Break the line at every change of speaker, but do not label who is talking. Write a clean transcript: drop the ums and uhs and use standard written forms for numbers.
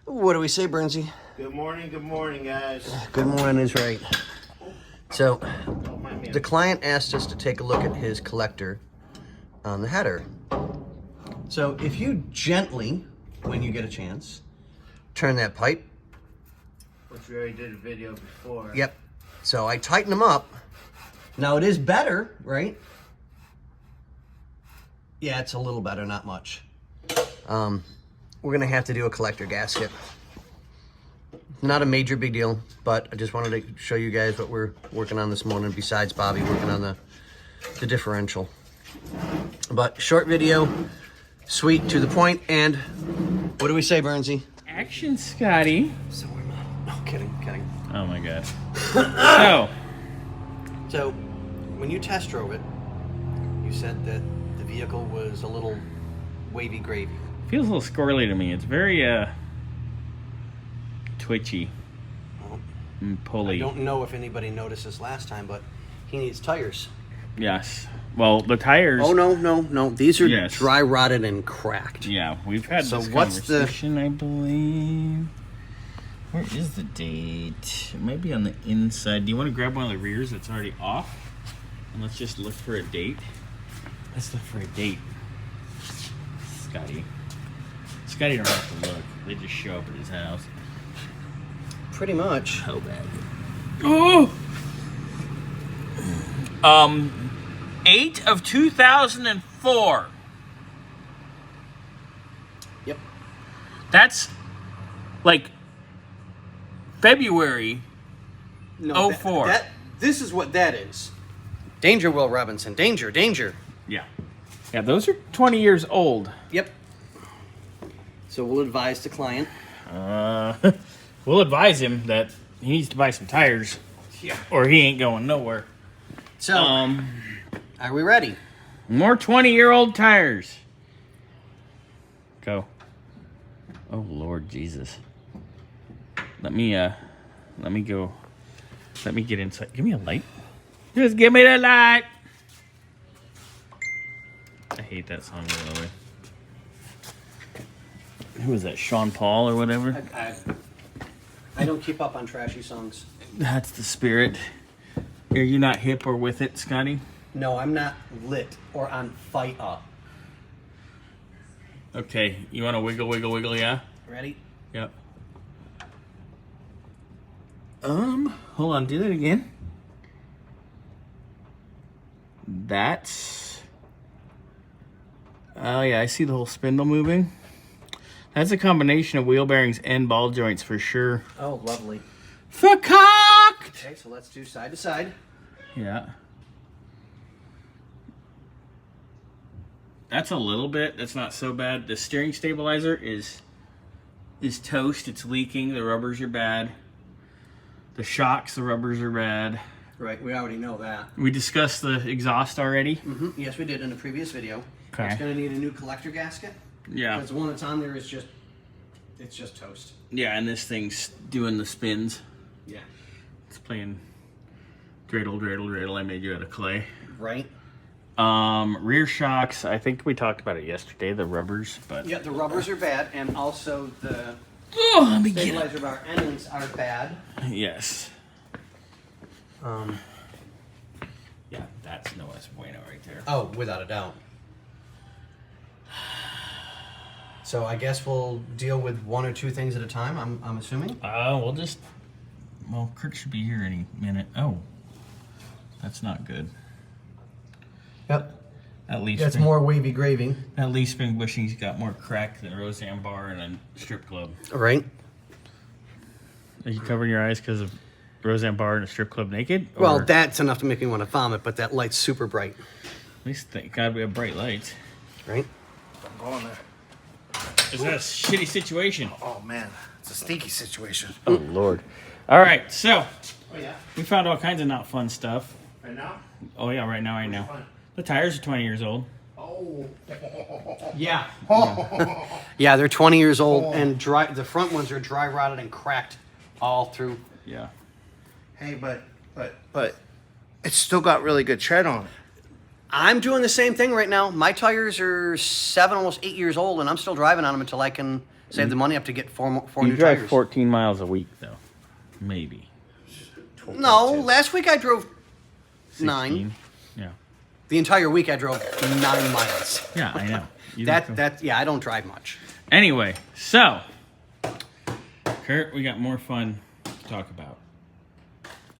What do we say, Bernsey?
Good morning, guys.
Good morning is right. So, the client asked us to take a look at his collector on the header. So, if you gently, when you get a chance, turn that pipe.
Which we already did a video before.
Yep. So, I tighten them up. Now, it is better, right? Yeah, it's a little better, not much. We're going to have to do a collector gasket. Not a major big deal, but I just wanted to show you guys what we're working on this morning, besides Bobby working on the differential. But short video, sweet, to the point, and what do we say, Bernsey?
Action, Scotty.
So we're not. Oh, kidding.
Oh my god.
So, when you test drove it, you said that the vehicle was a little wavy gravy.
Feels a little squirrely to me. It's very twitchy and pulley.
I don't know if anybody noticed this last time, but he needs tires.
Yes. Well, the tires.
Oh no! These are
Yes.
dry rotted and cracked.
Yeah, we've had
So
this
what's the-
conversation, I believe. Where is the date? It might be on the inside. Do you want to grab one of the rears that's already off? And let's just look for a date. Let's look for a date. Scotty don't have to look. They just show up at his house.
Pretty much.
How bad? Oh! 8 of 2004.
Yep.
That's like February
No,
04.
This is what that is. Danger, Will Robinson. Danger.
Yeah. Yeah, those are 20 years old.
Yep. So we'll advise the client.
We'll advise him that he needs to buy some tires.
Yeah.
Or he ain't going nowhere.
So, are we ready?
More 20-year-old tires. Go. Oh, Lord Jesus. Let me go. Let me get inside. Give me a light. Just give me the light. I hate that song, by the way. Who is that? Sean Paul or whatever?
I don't keep up on trashy songs.
That's the spirit. Are you not hip or with it, Scotty?
No, I'm not lit or on fight up.
Okay, you want to wiggle, yeah?
Ready?
Yep. Hold on, do that again. That's... Oh yeah, I see the whole spindle moving. That's a combination of wheel bearings and ball joints for sure.
Oh, lovely.
Fucked!
Okay, so let's do side to side.
Yeah. That's a little bit. That's not so bad. The steering stabilizer is toast. It's leaking. The rubbers are bad. The shocks, the rubbers are bad.
Right, we already know that.
We discussed the exhaust already.
Mm-hmm. Yes, we did in a previous video.
Okay.
It's going to need a new collector gasket.
Yeah.
Because the one that's on there is just, it's just toast.
Yeah, and this thing's doing the spins.
Yeah.
It's playing dreidel. I made you out of clay.
Right.
Rear shocks. I think we talked about it yesterday. The rubbers, but
Yeah, the rubbers are bad, and also the
let me get
stabilizer of our endings are bad.
Yes. Yeah, that's no es bueno right there.
Oh, without a doubt. So I guess we'll deal with one or two things at a time, I'm assuming?
Well, Curt should be here any minute. Oh, that's not good.
Yep.
At least
That's more wavy gravy.
At least spring bushing's got more crack than a Roseanne bar and a strip club.
Right.
Are you covering your eyes because of Roseanne bar and a strip club naked?
Well,
Or-
that's enough to make me want to vomit, but that light's super bright.
At least thank God we have bright lights.
Right?
I'm going there.
Is that a shitty situation?
Oh man, it's a stinky situation.
Oh Lord! All right, so
Oh yeah.
we found all kinds of not fun stuff.
Right now?
Oh yeah, right now I know.
fun?
The tires are 20 years old.
Oh.
Yeah. Yeah, they're 20 years old, and dry. The front ones are dry rotted and cracked all through.
Yeah.
Hey, but it's still got really good tread on it.
I'm doing the same thing right now. My tires are 7, almost 8 years old, and I'm still driving on them until I can Save the money up to get four
You
new
drive
tires.
14 miles a week, though. Maybe.
No, last week I drove
16?
9.
Yeah.
The entire week I drove 9 miles.
Yeah, I know. You don't go-
Yeah, I don't drive much.
Anyway, so, Kurt, we got more fun to talk about.